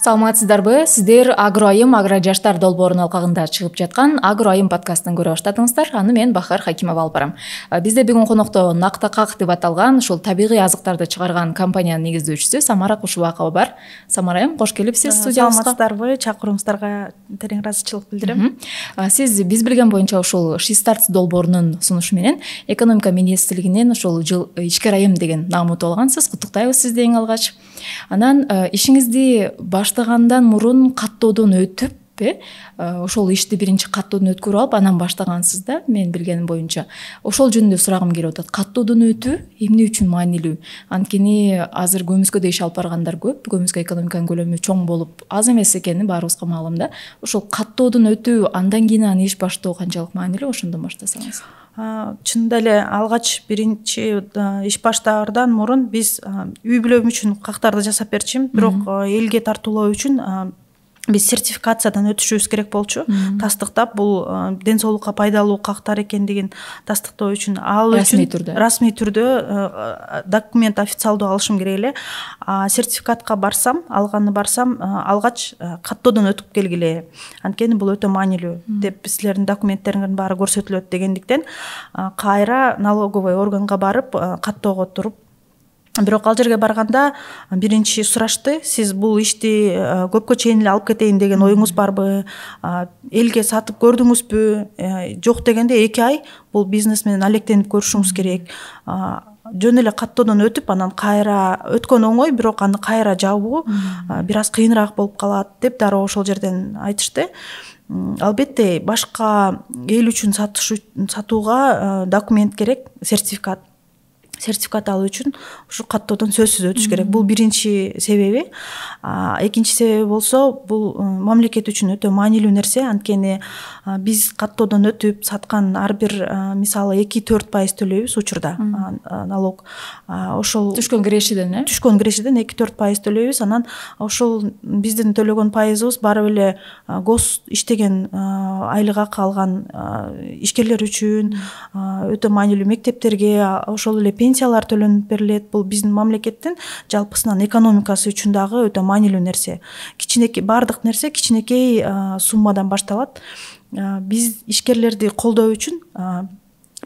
Саламатсыздарбы? Сиздер Агроайым Агро жаштар долбоорунун алкагында чыгып жаткан Агроайым подкастын көрө баштадыңыздар. Аны мен Бахар Хакимова алып барам. Бизде бүгүн конокто Нактакак деп аталган ушул табигый азыктарды чыгарган компаниянын негиздөөчүсү Самара Кушубакова бар. Самара айым, кош келипсиз студиябызга. Саламатсыздарбы? Чакырууңуздарга терең ыраазычылык билдирем. Сиз биз билген боюнча ушул Шистарт долбоорунун сунушу менен экономика министрлигинен ушул жыл ишкер айым деген наамды алгансыз. Куттуктайбыз сизди эң алгач. Анан ишиңизди баштагандан мурун каттоодон өтүп, ошол ишти биринчи каттоодон өткөрүп алып, анан баштагансыз да, мен билгеним боюнча. Ошол жөнүндө сурагым келип атат. Каттоодон өтүү эмне үчүн маанилүү? Анткени азыр көмүскөдө иш алып баргандар көп, көмүскө экономиканын көлөмү чоң болуп, аз эмес экени баарыбызга маалым да. Ошол каттоодон өтүү, андан кийин аны иш баштоо канчалык маанилүү? Ошондон баштасаңыз. Чынында эле алгач биринчи иш баштаардан мурун биз үй бүлөм үчүн кактарды жасап берчимин, бирок элге тартуулоо үчүн биз сертификациядан өтүшүбүз керек болчу. Тастыктап, бул ден соолукка пайдалуу кактар экендигин тастыктоо үчүн, ал үчүн расмий түрдө документ официалдуу алышым керек эле. Сертификатка алгач каттоодон өтүп келгиле. Анткени бул өтө маанилүү деп силердин документтериңердин баары көрсөтүлөт дегендиктен кайра налоговый органга барып каттоого туруп, бирок ал жерге барганда биринчи сурашты: сиз бул ишти көпкө чейин эле алып кетейин деген оюңуз барбы? Элге сатып көрдүңүзбү? Жок дегенде 2 ай бул бизнес менен алектенип көрүшүңүз керек. Жөн эле каттоодон өтүп, анан кайра өткөн оңой, бирок аны кайра жабуу бир аз кыйыныраак болуп калат деп дароо ошол жерден айтышты. Албетте, башка эл үчүн сатууга документ керек, сертификат алуу үчүн ушу каттоодон сөзсүз өтүш керек. Бул биринчи себеби. Экинчи себеби болсо, бул мамлекет үчүн өтө маанилүү нерсе. Анткени биз каттоодон өтүп саткан ар бир, мисалы 2-4% төлөйбүз учурда налог. Ошол түшкөн кирешиден 2-4% төлөйбүз. Анан ошол биздин төлөгөн пайызыбыз барып эле гос иштеген, айлык акы алган ишкерлер үчүн өтө маанилүү, мектептерге, ошол эле пенсиялар төлөнүп берилет. Бул биздин мамлекеттин жалпысынан экономикасы үчүн дагы өтө маанилүү нерсе. Бардык нерсе кичинекей суммадан башталат. Биз ишкерлерди колдоо үчүн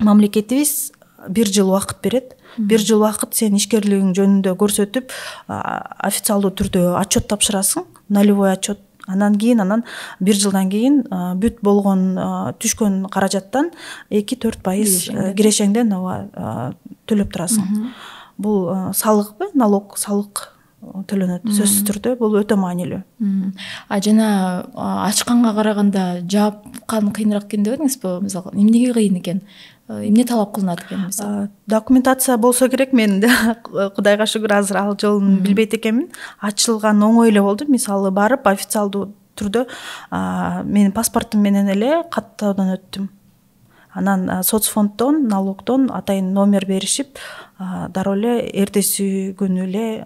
мамлекетибиз 1 жыл убакыт берет. 1 жыл убакыт сен ишкерлигиң жөнүндө көрсөтүп, официалдуу түрдө отчет тапшырасың, нулевой отчет. Анан 1 жылдан кийин бүт болгон түшкөн каражаттан 2-4% кирешеңден төлөп турасың. Бул салыкпы, салык төлөнөт сөзсүз түрдө. Бул өтө маанилүү. Жана ачканга караганда жапкан кыйыныраак экен деп атыңызбы? Мисалы, эмнеге кыйын экен? Эмне талап кылынат экен мисалы? Документация болсо керек. Мен Кудайга шүгүр азыр ал жолун билбейт экенмин. Ачылган оңой эле болду. Мисалы, барып официалдуу түрдө менин паспортум менен эле каттоодон өттүм. Анан соцфонддон, налогдон атайын номер беришип, дароо эле эртеси күнү эле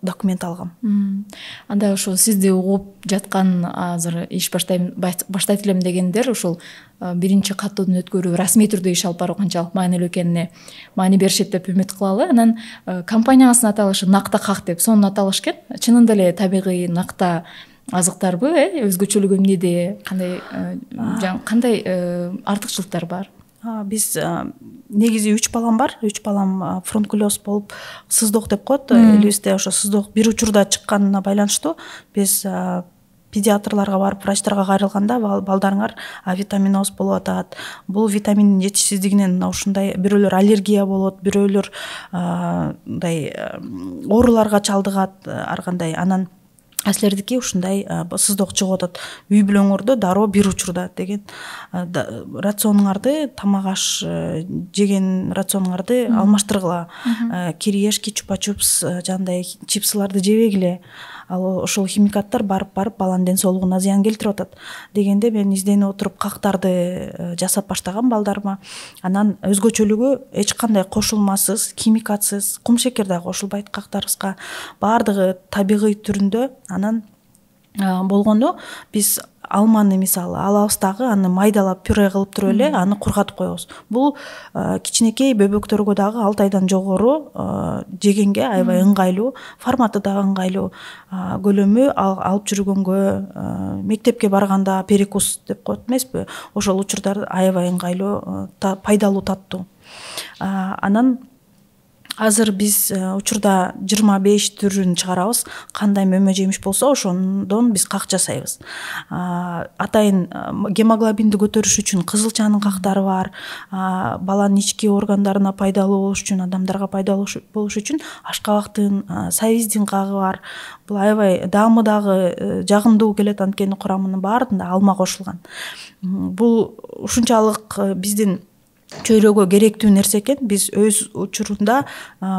документ алгам. Анда ошо сизди угуп жаткан, азыр иш баштайт элем дегендер ушул биринчи каттоодон өткөрүү, расмий түрдө иш алып баруу канчалык маанилүү экенине маани беришет деп үмүт кылалы. Анан компанияңыздын аталышы Нактакак деп сонун аталыш экен. Чынында эле табигый накта азыктарбы? Өзгөчөлүгү эмнеде? Кандай артыкчылыктар бар? Биз негизи 3 балам бар. 3 балам фурункулез болуп сыздоок деп коет. Элибизде ошо сыздоок бир учурда чыкканына байланыштуу биз педиатрларга барып, врачтарга кайрылганда балдарыңар витаминоз болуп атат. Бул витаминдин жетишсиздигинен ушундай бирөөлөр аллергия болот, бирөөлөр мындай ооруларга чалдыгат, ар кандай. Анан силердики ушундай сыздоок чыгып атат. Үй бүлөңөрдө дароо бир учурда деген рационуңарды, тамак аш жеген рационуңарды алмаштыргыла. Кириешки, чупа-чупс, жандай чипсыларды жебегиле. Ал ошол химикаттар барып баланын ден соолугуна зыян келтирип атат дегенде мен изденип отуруп кактарды жасап баштагам балдарыма. Анан өзгөчөлүгү эч кандай кошулмасыз, химикатсыз, кумшекер да кошулбайт кактарыбызга. Бардыгы табигый түрүндө. Анан болгону биз алманы мисалы алабыз дагы, аны майдалап пюре кылып туруп эле аны кургатып коебуз. Бул кичинекей бөбөктөргө дагы 6 айдан жогору жегенге аябай ыңгайлуу, форматы дагы ыңгайлуу, көлөмү алып жүргөнгө, мектепке барганда перекус деп коет эмеспи, ошол учурда аябай ыңгайлуу, пайдалуу, таттуу. Анан азыр биз учурда 25 түрүн чыгарабыз. Кандай мөмө жемиш болсо ошондон биз как жасайбыз. Атайын гемоглобинди көтөрүш үчүн кызылчанын кактары бар. Баланын ички органдарына пайдалуу болуш үчүн, адамдарга пайдалуу болуш үчүн ашкабактын, сабиздин кагы бар. Бул аябай даамы дагы жагымдуу келет, анткени курамынын баарында алма кошулган. Бул ушунчалык биздин чөйрөгө керектүү нерсе экен. Биз өз учурунда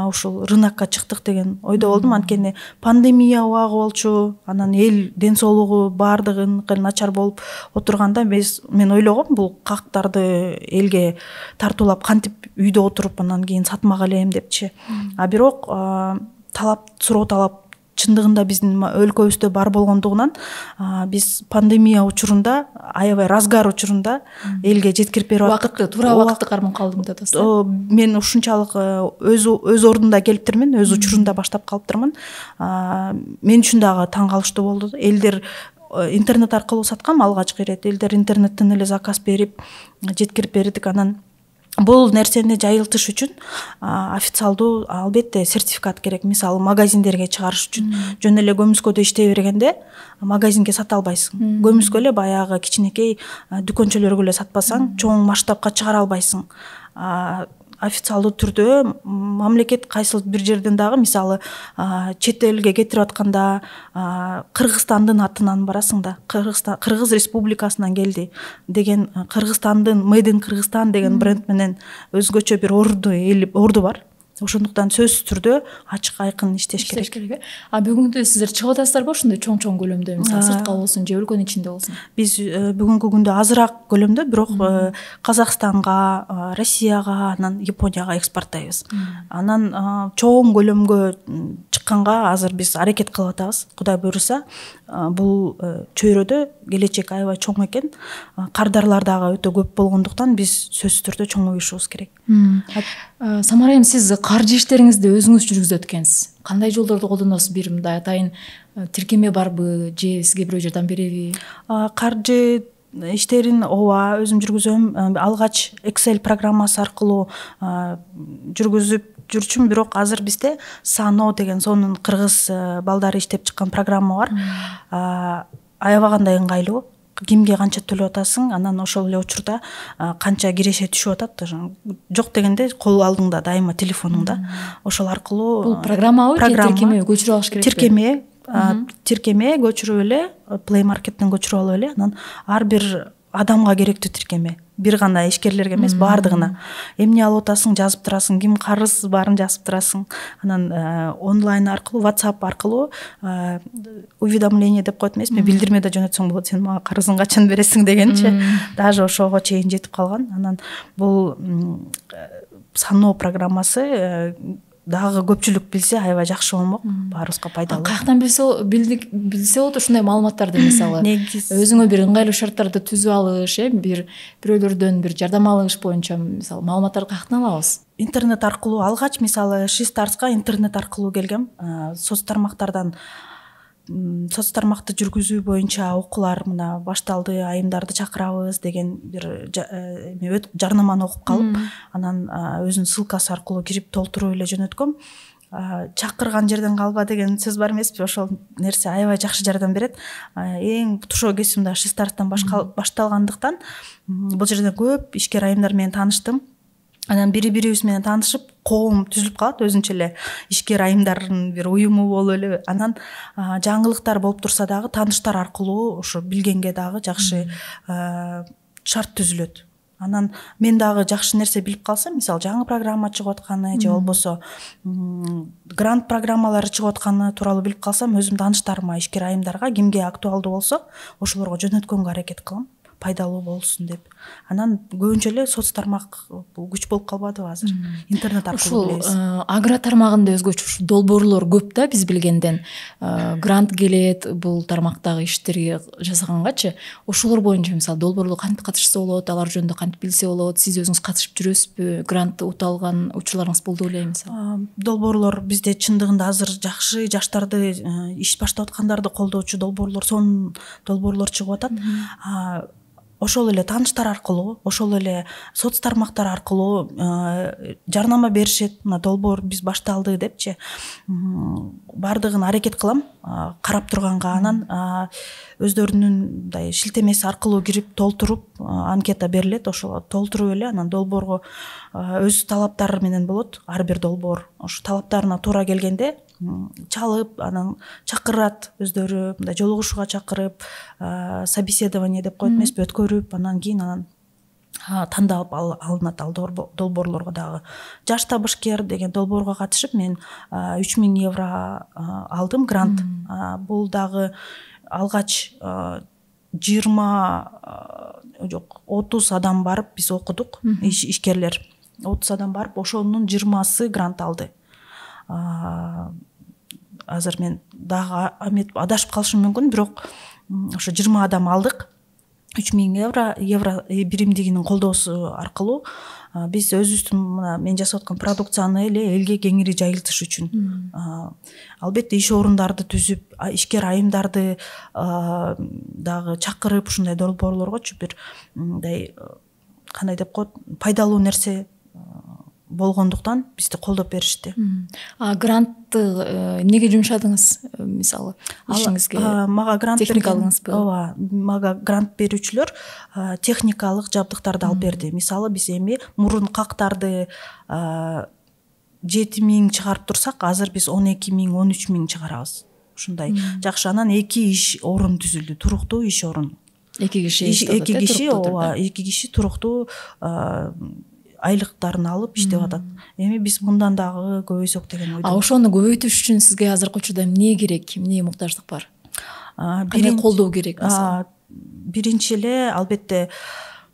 ушул рынокко чыктык деген ойдо болдум, анткени пандемия убагы болчу, анан эл ден соолугу баардыгыныкы начар болуп отурганда мен ойлогом, бул кактарды элге тартуулап кантип үйдө отуруп анан кийин сатмак элем депчи. Бирок суроо талап чындыгында биздин өлкөбүздө бар болгондугунан биз пандемия учурунда, аябай разгар учурунда элге жеткирип берип аттык. Туура убакытты карман калдым деп атасыз. Мен ушунчалык өз ордунда келиптирмин, өз учурунда баштап калыптырмын. Мен үчүн дагы таң калыштуу болду. Элдер интернет аркылуу саткам алгачкы ирет. Элдер интернеттен эле заказ берип, жеткирип бердик. Анан бул нерсени жайылтыш үчүн официалдуу албетте сертификат керек. Мисалы магазиндерге чыгарыш үчүн жөн эле көмүскөдө иштей бергенде магазинге сата албайсың. Көмүскө эле баягы кичинекей дүкөнчөлөргө эле сатпасаң, чоң масштабка чыгара албайсың. Официалдуу түрдө мамлекет кайсыл бир жерден дагы, мисалы чет элге кетирип атканда Кыргызстандын атынан барасың да, Кыргыз Республикасынан келди деген, Кыргызстандын Made in Кыргызстан деген бренд менен өзгөчө бир орду бар. Ошондуктан сөзсүз түрдө ачык айкын иштеш керек. Бүгүндө сиздер чыгып атасыздарбы ошондой чоң көлөмдө, мисалы сыртка болсун же өлкөнүн ичинде болсун? Биз бүгүнкү күндө азыраак көлөмдө, бирок Казакстанга, Россияга, анан Японияга экспорттойбуз. Анан чоң көлөмгө чыкканга азыр биз аракет кылып атабыз. Кудай буйруса, бул чөйрөдө келечек аябай чоң экен. Кардарлар дагы өтө көп болгондуктан биз сөзсүз түрдө чоңоюшубуз керек. Самара айым, сиз каржы иштериңизди өзүңүз жүргүзөт экенсиз. Кандай жолдорду колдоносуз? Бир мындай атайын тиркеме барбы же сизге бирөө жардам береби? Каржы иштерин ооба өзүм жүргүзөм. Алгач Excel программасы аркылуу жүргүзүп жүрчүм, бирок азыр бизде Сано деген сонун кыргыз балдары иштеп чыккан программа бар. Аябагандай ыңгайлуу. Кимге канча төлөп атасың, анан ошол эле учурда канча киреше түшүп атат. Жок дегенде кол алдыңда дайыма телефонуңда. Ошол аркылуу бул программабы же тиркеме көчүрүп алыш керек? Тиркеме көчүрүп эле, Play Market'тен көчүрүп алып эле, анан ар бир адамга керектүү тиркеме. Бир гана ишкерлерге эмес, баардыгына. Эмне алып атасың жазып турасың, ким карыз барын жазып турасың. Анан онлайн аркылуу, WhatsApp аркылуу уведомление деп коет эмеспи, билдирме да жөнөтсөң болот, сен мага карызыңды качан бересиң дегенчи. Даже ошого чейин жетип калган. Анан бул Сано программасы дагы көпчүлүк билсе аябай жакшы болмок, баарыбызга пайдалуу. Каяктан билсе болот ушундай маалыматтарды, мисалы өзүңө бир ыңгайлуу шарттарды түзүп алыш, бирөөлөрдөн бир жардам алыш боюнча мисалы маалыматтарды каяктан алабыз? Интернет аркылуу алгач, мисалы Шистарска интернет аркылуу келгем. Соц тармакты жүргүзүү боюнча окуулар мына башталды, айымдарды чакырабыз деген бир жарнаманы окуп калып, анан өзүнүн ссылкасы аркылуу кирип толтуруп эле жөнөткөм. Чакырган жерден калба деген сөз бар эмеспи, ошол нерсе аябай жакшы жардам берет. Эң тушоо кесим да Шистарстан башталгандыктан бул жерден көп ишкер айымдар менен тааныштым. Анан бири-бирибиз менен таанышып, коом түзүлүп калат, өзүнчө эле ишкер айымдардын бир уюму болуп эле. Анан жаңылыктар болуп турса дагы тааныштар аркылуу ошо билгенге дагы жакшы шарт түзүлөт. Анан мен дагы жакшы нерсе билип калсам, мисалы жаңы программа чыгып атканы же болбосо грант программалары чыгып атканы тууралуу билип калсам, өзүм тааныштарыма, ишкер айымдарга кимге актуалдуу болсо, ошолорго жөнөткөнгө аракет кылам. пайдалуу болсун деп. Анан көбүнчө эле соц тармак бул күч болуп калбадыбы азыр, интернет аркылуу билебиз. Агро тармагында өзгөчө ушу долбоорлор көп да биз билгенден. Грант келет бул тармактагы иштерге жасагангачы. Ошолор боюнча мисалы долбоорлор кантип катышса болот, алар жөнүндө кантип билсе болот? Сиз өзүңүз катышып жүрөсүзбү? Грант ута алган учурларыңыз болду беле мисалы? Долбоорлор бизде чындыгында азыр жакшы жаштарды иш баштап аткандарды колдоочу долбоорлор, сонун долбоорлор чыгып атат. Ошол эле тааныштар аркылуу, ошол эле соц тармактар аркылуу жарнама беришет. Мына долбоор биз башталды депчи. Бардыгын аракет кылам карап турганга. Анан өздөрүнүн мындай шилтемеси аркылуу кирип толтуруп анкета берилет. Ошол толтуруп эле анан долбоорго өз талаптары менен болот. Ар бир долбоор ошо талаптарына туура келгенде чалып, анан чакырат өздөрү, мындай жолугушууга чакырып, собеседование деп коет эмеспи, өткөрүп, анан кийин тандалып алынат ал долбоорлорго дагы. Жаш табышкер деген долбоорго катышып мен 3000 евро алдым грант. Бул дагы алгач 30 адам барып биз окудук, ишкерлер 30 адам барып, ошонун 20сы грант алды. Азыр мен дагы адашып калышым мүмкүн, бирок ошо 20 адам алдык. 3000 евро биримдигинин колдоосу аркылуу биз өзүбүздүн мына мен жасап аткан продукцияны эле элге кеңири жайылтыш үчүн албетте иш орундарды түзүп, ишкер айымдарды дагы чакырып, ушундай долбоорлоргочу бир мындай кандай деп коет, пайдалуу нерсе болгондуктан бизди колдоп беришти. Грантты эмнеге жумшадыңыз мисалы ишиңизге? Мага грант техникалыңызбы? Ооба, мага грант берүүчүлөр техникалык жабдыктарды алып берди. Мисалы биз эми мурун кактарды 7000 чыгарып турсак, азыр биз 12000, 13000 чыгарабыз. Ушундай жакшы. Анан 2 иш орун түзүлдү, туруктуу иш орун. 2 киши туруктуу айлыктарын алып иштеп атат. Эми биз мындан дагы көбөйсөк деген ойдо. Ошону көбөйтүш үчүн сизге азыркы учурда эмне керек? Эмне муктаждык бар? Кандай колдоо керек мисалы? Биринчи эле албетте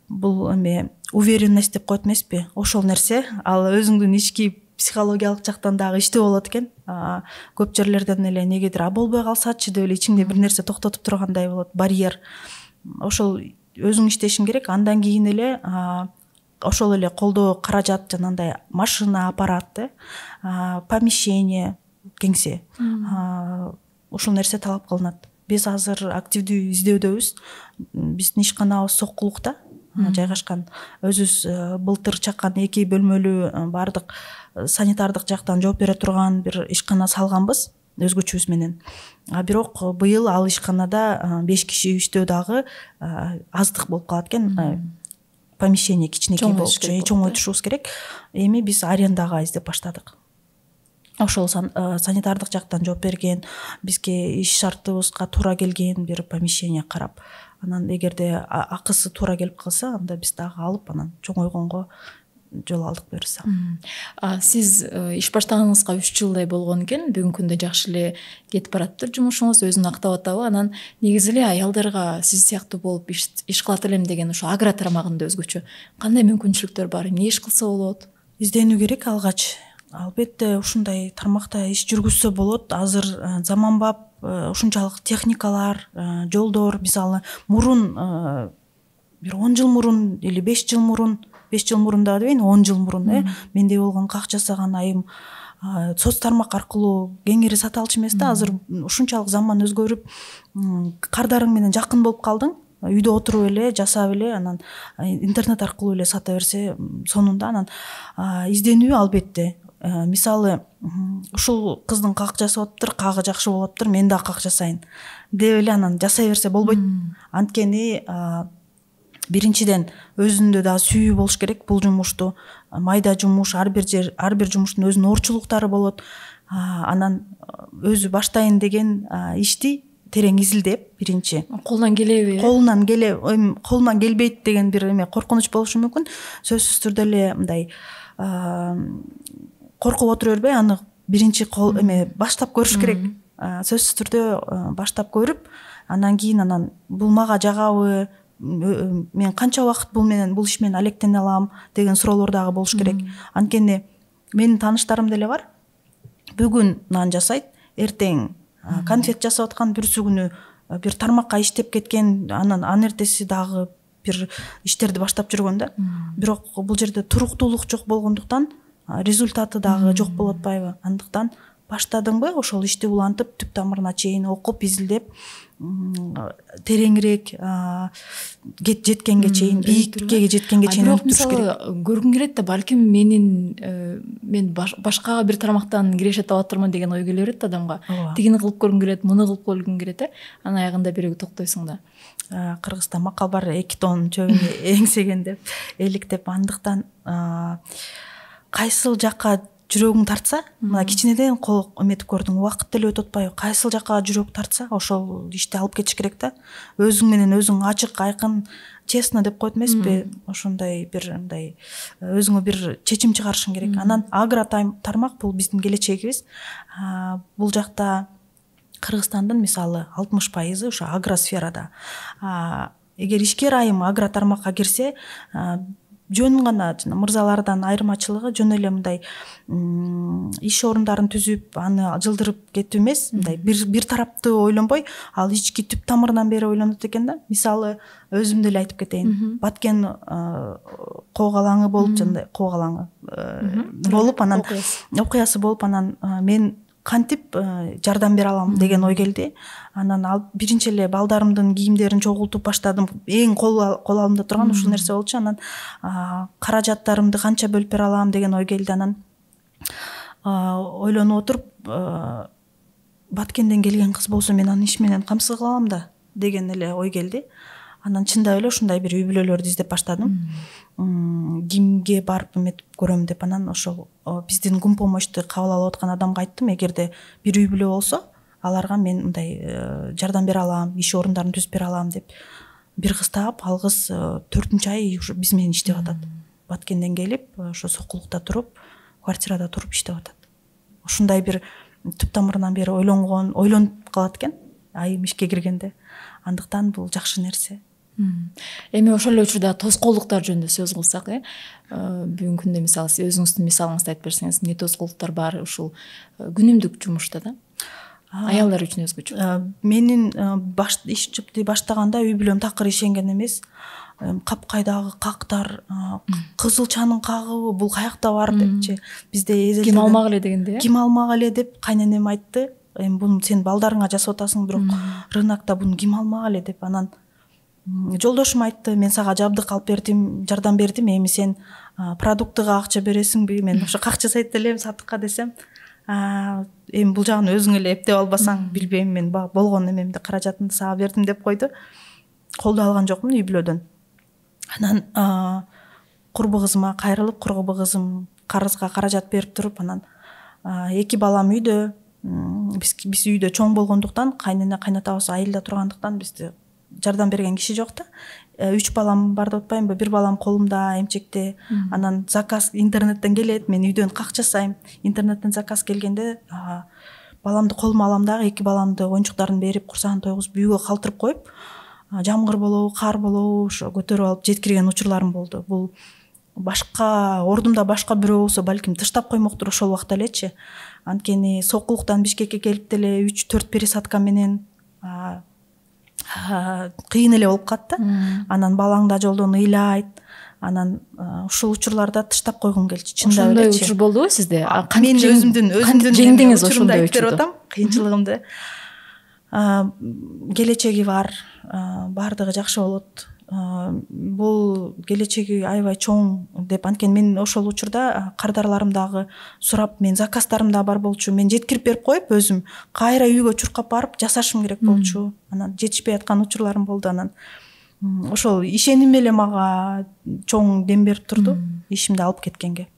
бул эме уверенность деп коет эмеспи? Ошол нерсе, ал өзүңдүн ички психологиялык жактан дагы иштеп болот экен. Көп жерлерден эле негедир болбой калсачы деп эле ичиңде бир нерсе токтотуп тургандай болот, барьер. Ошол өзүң иштешиң керек. Андан кийин эле ошол эле колдоо каражат, жанагындай машина, аппарат, помещение, кеңсе. Ушул нерсе талап кылынат. Биз азыр активдүү издөөдөбүз. Биздин ишканабыз Сокулукта жайгашкан. Өзүбүз былтыр чаккан 2 бөлмөлүү бардык санитардык жактан жооп бере турган бир ишкана салганбыз өзгөчөбүз менен. Бирок быйыл ал ишканада 5 киши иштөө дагы аздык болуп калат экен. Помещение кичинекей болуп, чоңойтушубуз керек. Эми биз арендага издеп баштадык. Ошол санитардык жактан жооп берген, бизге иш шартыбызга туура келген бир помещение карап, анан эгерде акысы туура келип калса, анда биз дагы алып, анан чоңойгонго жол алдык буюрса. Сиз иш баштаганыңызга 3 жылдай болгон экен. Бүгүнкү күндө жакшы эле кетип бараттыр жумушуңуз, өзүн актап атабы? Анан негизи эле аялдарга сиз сыяктуу болуп иш кылат элем деген ошо агро тармагында өзгөчө кандай мүмкүнчүлүктөр бар? Эмне иш кылса болот? Изденүү керек алгач. Албетте ушундай тармакта иш жүргүзсө болот. Азыр заманбап ушунчалык техникалар, жолдор, мисалы мурун бир 10 жыл мурун или 5 жыл мурун, 5 жыл мурун да дебейин, 10 жыл мурун менде болгон как жасаган айым соц тармак аркылуу кеңири сата алчу эмес да. Азыр ушунчалык заман өзгөрүп, кардарың менен жакын болуп калдың. Үйдө отуруп эле, жасап эле, анан интернет аркылуу эле сата берсе сонунда. Анан изденүү албетте. Мисалы, ушул кыздын как жасап атыптыр, кагы жакшы болуп атыптыр, мен да как жасайын деп эле анан жасай берсе болбойт. Анткени биринчиден өзүндө да сүйүү болуш керек бул жумушту. Майда жумуш, ар бир жумуштун өзүнүн орчулуктары болот. Анан өзү баштайын деген ишти терең изилдеп, биринчи колунан келеби? Колунан келбейт деген бир эме коркунуч болушу мүмкүн. Сөзсүз түрдө эле мындай коркуп отура бербей, аны биринчи баштап көрүш керек. Сөзсүз түрдө баштап көрүп, анан кийин бул мага жагабы, мен канча убакыт бул иш менен алектене алам деген суроолор дагы болуш керек. Анткени менин тааныштарым деле бар. Бүгүн нан жасайт, эртең конфет жасап аткан, бүрсү күнү бир тармакка иштеп кеткен, анан эртеси дагы бир иштерди баштап жүргөн да. Бирок бул жерде туруктуулук жок болгондуктан результаты дагы жок болуп атпайбы? Андыктан баштадыңбы ошол ишти улантып түп тамырына чейин окуп, изилдеп, тереңирээк жеткенге чейин, бийиктикке жеткенге чейин өтүрүш керек. Мисалы көргүм келет да, балким мен башка бир тармактан киреше таап атырмын деген ой келе берет да адамга. Тигини кылып көргүм келет, муну кылып көргүм келет, анан аягында бирөөгө токтойсуң да. Кыргызда макал бар, 2 тонн чөбүн эңсеген деп, эликтеп. Андыктан кайсыл жакка жүрөгүң тартса, мына кичинеден кол эметип көрдүң, убакыт деле өтүп атпайбы? Кайсыл жакка жүрөк тартса, ошол ишти алып кетиш керек да. Өзүң менен өзүң ачык, айкын, честно деп коет эмеспи? Ошондой бир мындай өзүңө бир чечим чыгарышың керек. Анан агро тармак бул биздин келечегибиз. Бул жакта Кыргызстандын мисалы 60% ошо агросферада. Эгер ишкер айым агро тармакка кирсе, жөн гана мырзалардан айырмачылыгы жөн эле мындай иш орундарын түзүп, аны жылдырып кетүү эмес, мындай бир тараптуу ойлонбой, ал ички түп тамырынан бери ойлонот экен да. Мисалы өзүм деле айтып кетейин. Баткен когалаңы болуп, жандай когалаңы болуп, анан окуясы болуп, анан мен кантип жардам бере алам деген ой келди. Анан ал биринчи эле балдарымдын кийимдерин чогултуп баштадым. Эң кол алымда турган ушул нерсе болчу. Анан каражаттарымды канча бөлүп бере алам деген ой келди. Анан ойлонуп отуруп, Баткенден келген кыз болсо мен анын иш менен камсыз кыла алам да деген эле ой келди. Анан чындап эле ушундай бир үй бүлөлөрдү издеп баштадым. Кимге барып эметип көрөм деп. Анан ошол биздин гумпомочту кабыл алып аткан адамга айттым, эгерде бир үй бүлө болсо, аларга мен мындай жардам бере алам, иш орундарын түзүп бере алам деп. Бир кыз таап, ал кыз 4-ай ушу биз менен иштеп атат. Баткенден келип, ошо Сокулукта туруп, квартирада туруп иштеп атат. Ушундай бир түп тамырынан бери ойлонуп калат экен айым ишке киргенде. Андыктан бул жакшы нерсе. Эми ошол эле учурда тоскоолдуктар жөнүндө сөз кылсак, бүгүнкү күндө мисалы өзүңүздүн мисалыңызды айтып берсеңиз, эмне тоскоолдуктар бар ушул күнүмдүк жумушта да? Аялдар үчүн өзгөчө. Менин ишти баштаганда үй бүлөм такыр ишенген эмес. Капкайдагы кактар, кызылчанын кагыбы бул каякта бар депчи. Бизде ким алмак эле дегенде. Ким алмак эле деп кайненем айтты. Эми буну сен балдарыңа жасап атасың, бирок рынокто буну ким алмак эле деп. Анан жолдошум айтты, мен сага жабдык алып бердим, жардам бердим, эми сен продуктыга акча бересиңби? Мен ошо как жасайт элем сатыкка десем, эми бул жагын өзүң эле эптеп албасаң, билбейм, мен болгон эмемди, каражатымды сага бердим деп койду. Колдоо алган жокмун үй бүлөдөн. Анан курбу кызыма кайрылып, курбу кызым карызга каражат берип туруп, анан 2 балам үйдө, биз үйдө чоң болгондуктан, кайнене кайнатабыз айылда тургандыктан бизде жардам берген киши жок да. 3 балам бар деп атпаймынбы, 1 балам колумда, эмчекте. Анан заказ интернеттен келет, мен үйдөн как жасайм. Интернеттен заказ келгенде баламды колума алам дагы, 2 баламды оюнчуктарын берип, курсагын тойгузуп, үйгө калтырып коюп, жамгыр болобу, кар болобу, ошо көтөрүп алып жеткирген учурларым болду. Бул башка ордумда башка бирөө болсо балким тыштап коймоктур ошол убакта элечи. Анткени Сокулуктан Бишкекке келип деле 3-4 пересадка менен кыйын эле болуп калат да. Анан балаң да жолдон ыйлайт. Анан ушул учурларда тыштап койгум келчү. Чындап элечи. Ошондой учур болдубу сизде? Мен өзүмдүн жеңдиңиз ошондой айтып берип атам, кыйынчылыгымды. Келечеги бар, бардыгы жакшы болот. Бул келечеги аябай чоң деп, анткени мен ошол учурда кардарларым дагы сурап, мен заказдарым да бар болчу. Мен жеткирип берип коюп, өзүм кайра үйгө чуркап барып жасашым керек болчу. Анан жетишпей аткан учурларым болду. Анан ошол ишеним эле мага чоң дем берип турду ишимди алып кеткенге.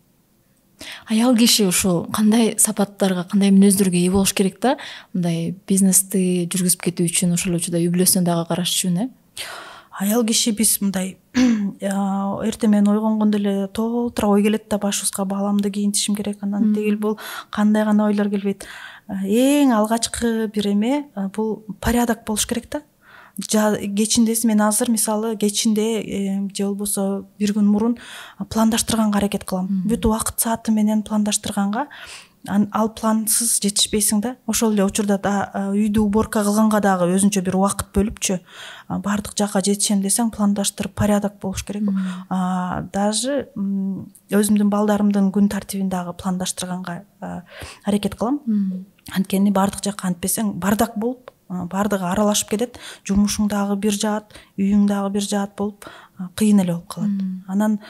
Аял киши ушул кандай сапаттарга, кандай мүнөздөргө ээ болуш керек да, мындай бизнести жүргүзүп кетүү үчүн, ошол учурда үй бүлөсүнө дагы караш үчүн, Аял киши биз мындай эртең менен ойгонгондо эле толтура ой келет да, башыбызга баламды кийинтишим керек, анан тегил бул кандай гана ойлор келбейт. Эң алгачкы бир эме бул порядок болуш керек да. кечиндеси мен азыр мисалы кечинде же болбосо бир күн мурун пландаштырганга аракет кылам. Бүт убакыт сааты менен пландаштырганга, ал плансыз жетишпейсиң да. Ошол эле учурда да үйдү уборка кылганга дагы өзүнчө бир убакыт бөлүпчү баардык жакка жетишем десең пландаштырып порядок болуш керек. Даже өзүмдүн балдарымдын күн тартибин дагы пландаштырганга аракет кылам. Анткени баардык жакка антпесең бардак болуп, баардыгы аралашып кетет, жумушуң дагы бир жаат, үйүң дагы бир жаат болуп кыйын эле болуп калат. Анан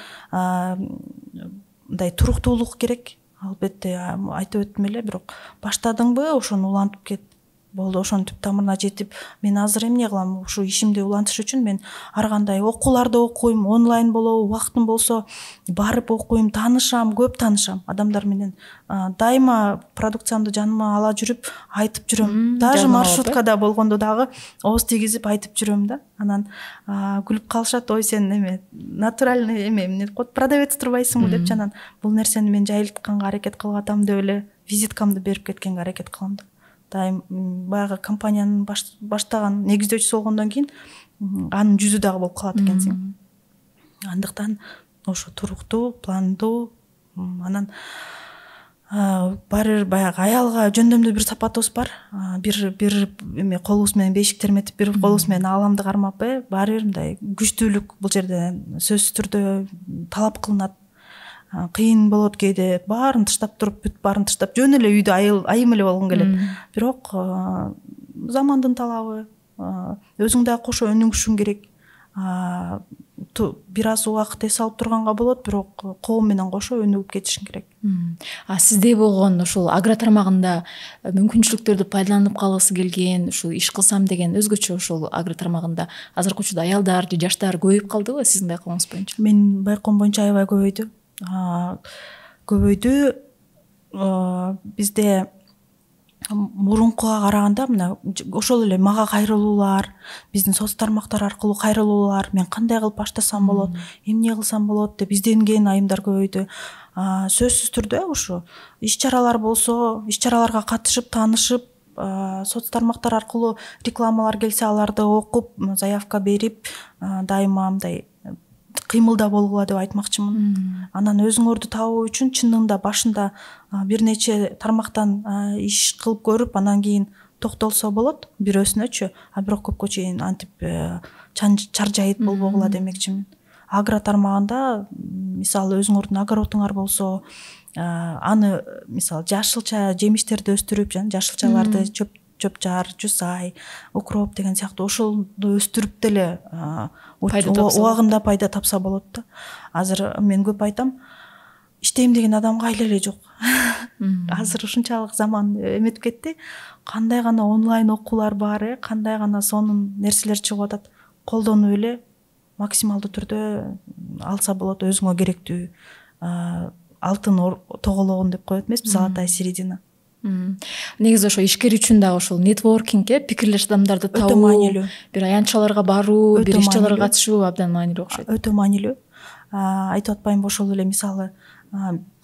мындай туруктуулук керек. Албетте айтып өттүм эле, бирок баштадыңбы ошону улантып кет. Болду, ошонун түп тамырына жетип, мен азыр эмне кылам? Ушу ишимди улантыш үчүн мен ар кандай окууларды окуйм, онлайн болобу, убактым болсо барып окуйм, таанышам, көп таанышам. Адамдар менен дайыма продукциямды жаныма ала жүрүп айтып жүрөм. Даже маршруткада болгондо дагы ооз тийгизип айтып жүрөм да. Анан күлүп калышат, ой сен эме натуральный эме эмне деп коет, продавец турбайсыңбы деп. Анан бул нерсени мен жайылтканга аракет кылып атам деп эле визиткамды берип кеткенге аракет кылам да. Дайым баягы компаниянын баштаган негиздөөчүсү болгондон кийин анын жүзү дагы болуп калат экенсиң. Андыктан ошо туруктуу, пландуу, анан баары баягы аялга жөндөмдүү бир сапатыбыз бар. Бир эме колубуз менен бешик терметип, бир колубуз менен ааламды кармап, баары бир мындай күчтүүлүк бул жерде сөзсүз түрдө талап кылынат. Кыйын болот кээде, баарын таштап туруп, бүт баарын таштап жөн эле үйдө айым эле болгоң келет. Бирок замандын талабы, өзүң дагы кошо өнүгүшүң керек. Бир аз убакыт эс алып турганга болот, бирок коом менен кошо өнүгүп кетишиң керек. Сизде болгон ушул агро тармагында мүмкүнчүлүктөрдү пайдаланып калгысы келген, ушул иш кылсам деген өзгөчө ушул агро тармагында азыркы учурда аялдар же жаштар көбөйүп калдыбы сиздин байкооңуз боюнча? Менин байкоом боюнча аябай көбөйдү. Бизде мурункуга караганда мына ошол эле мага кайрылуулар, биздин соц тармактар аркылуу кайрылуулар, мен кандай кылып баштасам болот, эмне кылсам болот деп изденген айымдар көбөйдү. Сөзсүз түрдө ушу иш чаралар болсо, иш чараларга катышып, таанышып, соц тармактар аркылуу рекламалар келсе аларды окуп, заявка берип, дайыма мындай кыймылда болгула деп айтмакчымын. Анан өзүңөрдү табуу үчүн чынында башында бир нече тармактан иш кылып көрүп, анан кийин токтолсо болот бирөөсүнөчү, бирок көпкө чейин антип чаржайыт болбогула демекчимин. Агро тармагында мисалы өзүңөрдүн огородуңар болсо, аны мисалы жашылча жемиштерди өстүрүп, жашылчаларды чөп-чар, жусай, укроп деген сыяктуу ошолду өстүрүп деле убагында пайда тапса болот да. Азыр мен көп айтам, иштейм деген адамга айла эле жок. Азыр ушунчалык заман эметип кетти. Кандай гана онлайн окуулар бар, кандай гана сонун нерселер чыгып атат. Колдонуп эле максималдуу түрдө алса болот өзүңө керектүү алтын тогологун деп коет эмеспи, золотая середина. Негизи ошо ишкер үчүн дагы ошол нетворкингке, пикирлеш адамдарды табуу, бир аянтчаларга баруу, бир иш чараларга катышуу абдан маанилүү окшойт. Өтө маанилүү. Айтып атпаймынбы, ошол эле мисалы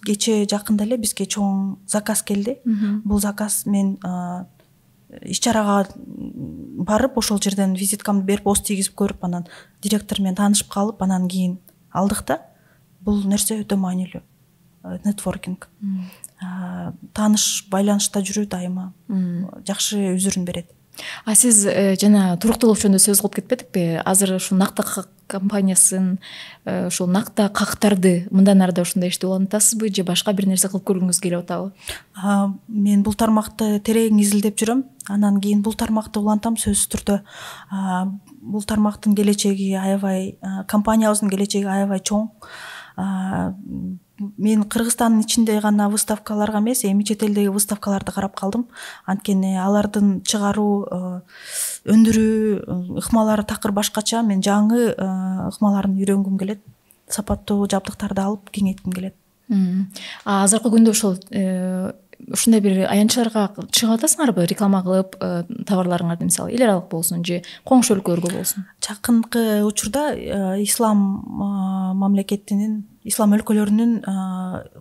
кечээ жакында эле бизге чоң заказ келди. Бул заказ мен иш чарага барып, ошол жерден визиткамды берип, ооз тийгизип көрүп, анан директор менен таанышып калып, анан кийин алдык да. Бул нерсе өтө маанилүү. Нетворкинг. Тааныш байланышта жүрүү дайыма жакшы үзүрүн берет. Сиз жана туруктуулук жөнүндө сөз кылып кетпедикпи? Азыр ушул Накта компаниясын, ушул Накта кактарды мындан ары да ушундай ишти улантасызбы же башка бир нерсе кылып көргүңүз келип атабы? Мен бул тармакты терең изилдеп жүрөм. Анан кийин бул тармакты улантам сөзсүз түрдө. Бул тармактын келечеги аябай, компаниябыздын келечеги аябай чоң. Мен Кыргызстандын ичинде гана выставкаларга эмес, эми чет элдеги выставкаларды карап калдым. Анткени алардын чыгаруу, өндүрүү ыкмалары такыр башкача. Мен жаңы ыкмаларын үйрөнгүм келет. Сапаттуу жабдыктарды алып кеңейтким келет. Азыркы күндө ошол ушундай бир аянтчаларга чыгып атасыңарбы, реклама кылып, товарларыңарды мисалы эл аралык болсун же коңшу өлкөлөргө болсун? Жакынкы учурда ислам мамлекетинин, ислам өлкөлөрүнүн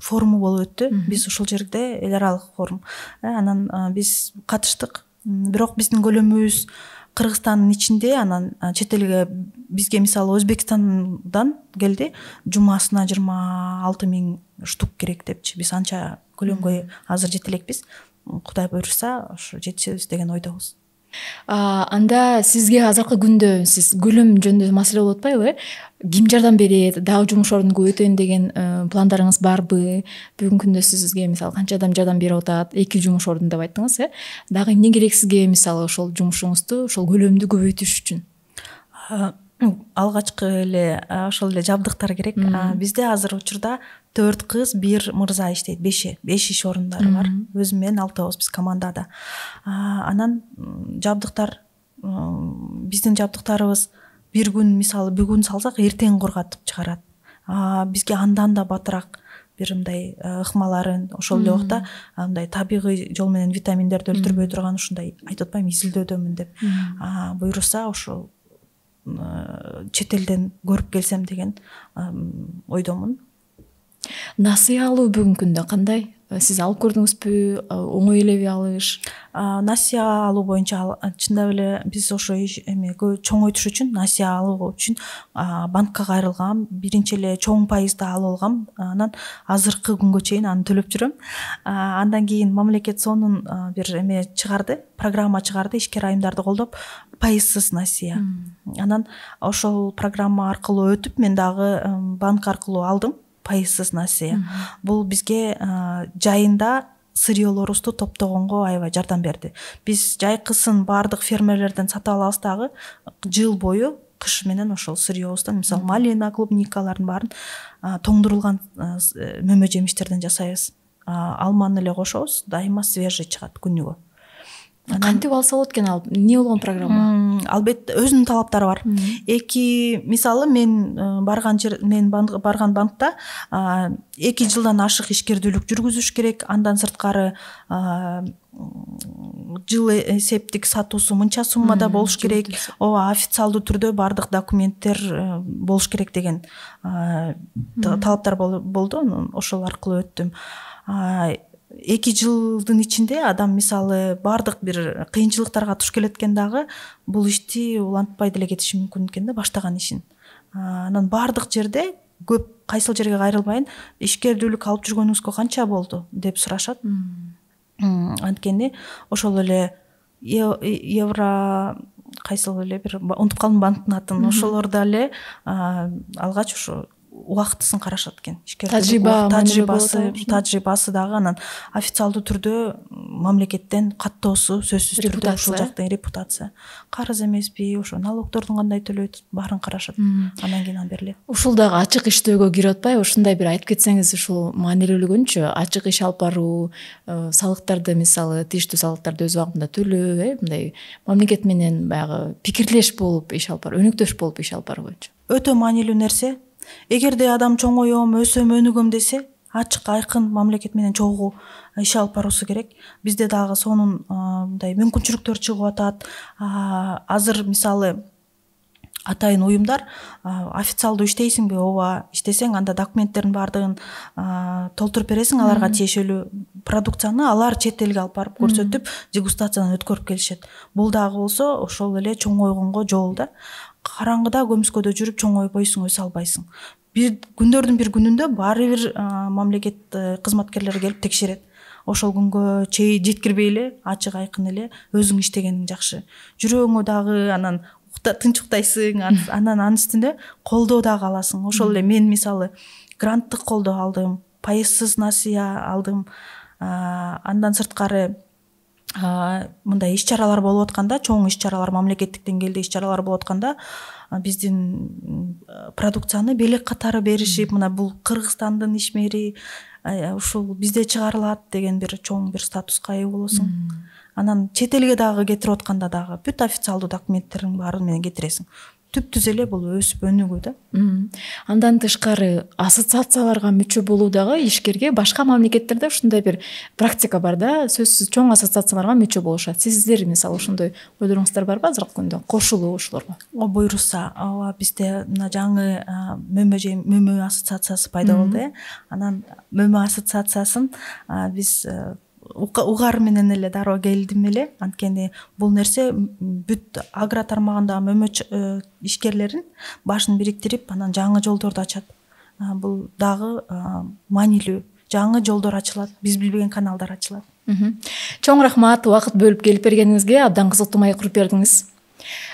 форуму болуп өттү. Биз ушул жерде эл аралык форум. Анан биз катыштык. Бирок биздин көлөмүбүз Кыргызстандын ичинде, анан чет элге бизге мисалы Өзбекстандан келди, жумасына 26 000 штук керек депчи. Биз анча көлөмгө азыр жете элекпиз. Кудай буйруса ошо жетишебиз деген ойдобуз. Анда сизге азыркы күндө сиз көлөм жөнүндө маселе болуп атпайбы? Ким жардам берет, дагы жумуш ордун көбөйтөйүн деген пландарыңыз барбы? Бүгүнкү күндө сизге мисалы канча адам жардам берип атат? 2 жумуш ордун деп айттыңыз, Дагы эмне керек сизге мисалы ошол жумушуңузду, ошол көлөмдү көбөйтүш үчүн? Алгачкы эле ошол эле жабдыктар керек. Бизде азыр учурда 4 кыз, 1 мырза иштейт, 5 иш орундары бар. Өзүм менен 6 биз командада. Анан жабдыктар, биздин жабдыктарыбыз бир күн мисалы бүгүн салсак эртең кургатып чыгарат. Бизге андан да батыраак бир мындай ыкмаларын, ошол эле убакта мындай табигый жол менен витаминдерди өлтүрбөй турган ушундай айтып атпайм, изилдөөдөмүн деп. Буйруса ошол чет элден көрүп келсем деген ойдомун. Насыя алуу бүгүнкү күндө кандай? Сиз алып көрдүңүзбү? Оңой элеби алыш? Насыя алуу боюнча чындап эле биз ошо чоңойтуш үчүн, насыя алуу үчүн банкка кайрылгам, биринчи эле чоң пайызды алып алгам. Анан азыркы күнгө чейин аны төлөп жүрөм. Андан кийин мамлекет сонун бир чыгарды, программа чыгарды, ишкер айымдарды колдоп, пайызсыз насыя. Анан ошол программа аркылуу өтүп, мен дагы банк аркылуу алдым пайызсыз насыя. Бул бизге жайында сырьёолорубузду топтогонго аябай жардам берди. Биз жайкысын бардык фермерлерден сатып алабыз дагы, жыл бою кыш менен ошол сырьёобуздан, мисалы малина, клубникалардын баарын тоңдурулган мөмө жемиштерден жасайбыз. Алманы эле кошобуз, дайыма свежий чыгат күнүгө. Кантип алса болот экен ал? Эмне болгон программа? Албетте өзүнүн талаптары бар. Мисалы мен барган банкта 2 жылдан ашык ишкердүүлүк жүргүзүш керек. Андан сырткары жыл эсептик сатуусу мынча суммада болуш керек. Официалдуу түрдө бардык документтер болуш керек деген талаптар болду. Ошол аркылуу өттүм. 2 жылдын ичинде адам мисалы бардык бир кыйынчылыктарга туш келеткен дагы бул ишти улантпай деле кетиши мүмкүн экен да, баштаган ишин. Анан бардык жерде көп кайсыл жерге кайрылбайын, ишкердүүлүк алып жүргөнүңүзгө канча болду деп сурашат. Анткени ошол эле евро кайсыл эле бир унутуп калдым банктын атын, ошолордо эле алгач ошо убактысын карашат экен. Тажрыйбасы дагы, анан официалдуу түрдө мамлекеттен каттоосу сөзсүз түрдө ушул жактын репутация. Карыз эмеспи, ошо налогтордун кандай төлөйт, баарын карашат. Андан кийин берилет. Ушул дагы ачык иштөөгө кирип атпайбы? Ушундай бир айтып кетсеңиз, ушул маанилүүлүгүнчү, ачык иш алып баруу, салыктарды мисалы тийиштүү салыктарды өз убагында төлөө, мындай мамлекет менен баягы пикирлеш болуп иш алып баруу, өнөктөш болуп иш алып баруу боюнча. Өтө маанилүү нерсе. Эгерде адам чоңоём, өсөм, өнүгөм десе, ачык айкын мамлекет менен чогуу иш алып баруусу керек. Бизде дагы сонун мындай мүмкүнчүлүктөр чыгып атат. Азыр мисалы атайын уюмдар официалдуу иштейсиңби? Ооба, иштесең анда документтердин баардыгын толтуруп бересиң, аларга тиешелүү продукцияны алар чет элге алып барып көрсөтүп, дегустациядан өткөрүп келишет. Бул дагы болсо ошол эле чоңойгонго жол да. Караңгыда көмүскөдө жүрүп чоңойбойсуң, өсө албайсың. Күндөрдүн бир күнүндө баары бир мамлекет кызматкерлери келип текшерет. Ошол күнгө чейин жеткирбей эле, ачык айкын эле өзүң иштегениң жакшы. Жүрөгүңө дагы анан тынч уктайсың, анан анын үстүндө колдоо дагы аласың. Ошол эле мен мисалы гранттык колдоо алдым, пайызсыз насыя алдым. Андан сырткары мындай иш-чаралар болуп атканда, чоң иш-чаралар, мамлекеттик деңгээлде иш-чаралар болуп атканда, биздин продукцияны белек катары беришип, мына бул Кыргызстандын ишмери, ушул бизде чыгарылат деген бир чоң бир статуска ээ болосуң. Анан чет элге дагы кетирип атканда дагы бүт официалдуу документтердин баарын менен кетиресиң. Түп-түз эле бул өсүп өнүгүү да. Андан тышкары ассоциацияларга мүчө болуу дагы ишкерге башка мамлекеттерде ушундай бир практика бар да, сөзсүз чоң ассоциацияларга мүчө болушат. Сиздер мисалы ошондой ойлоруңуздар барбы азыркы күндө кошулуу ушуларга? Буйруса, бизде мына жаңы мөмө ассоциациясы пайда болду. Анан мөмө ассоциациясын биз угар менен эле дароо келдим эле, анткени бул нерсе бүт агро тармагындагы мөмө ишкерлерин башын бириктирип анан жаңы жолдорду ачат. Бул дагы маанилүү. Жаңы жолдор ачылат, биз билбеген каналдар ачылат. Чоң рахмат, убакыт бөлүп келип бергениңизге, абдан кызыктуу маек куруп бердиңиз.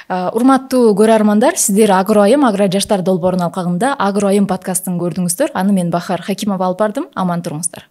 Урматтуу көрөрмандар, сиздер Агроайым Аграр жаштар долбоорунун алкагында Агроайым подкастын көрдүңүздөр. Аны мен Бахар Хакимова алып бардым. Аман туруңуздар.